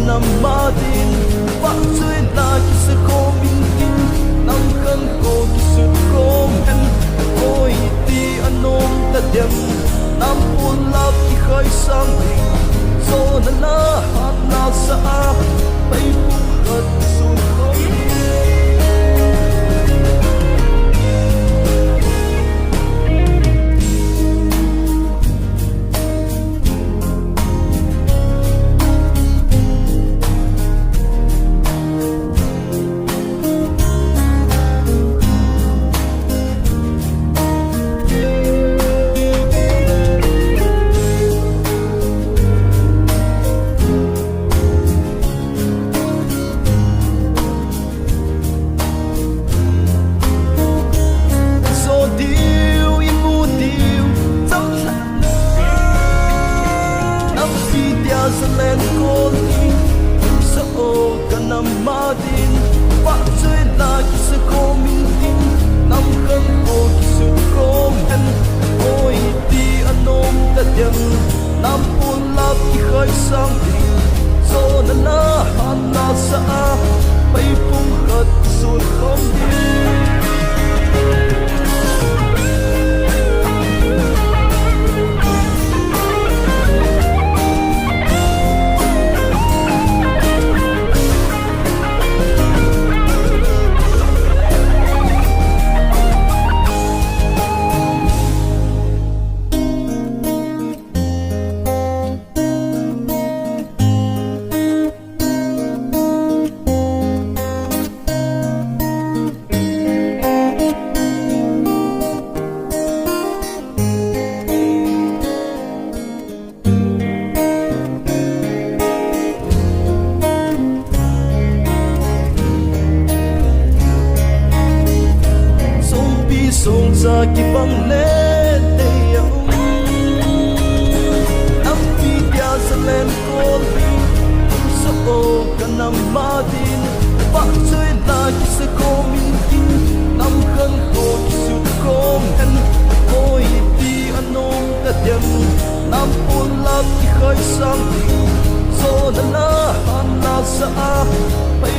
nam madin pa chui na ki se ko min tin nam khan ko ki su ko men oi ti anom ta dem nam pun lap ki khai sang so na na han na sa pai pu khat sun ko Salen koli sa o kanam madin pa chui la ki se ko min tin nam kan ko ki su ko men oi ti anom ta dem nam pun lap ki khai sang tin so na na han na sa pai pung khat sun khom din song sa ki bang le te ya am pi kya salen ko sa o kanam madin pa chui la ki se ko min tin nam khan ko ki su ko men oi ti anom ta dem nam pun lap ki khai sang so na na han na sa pai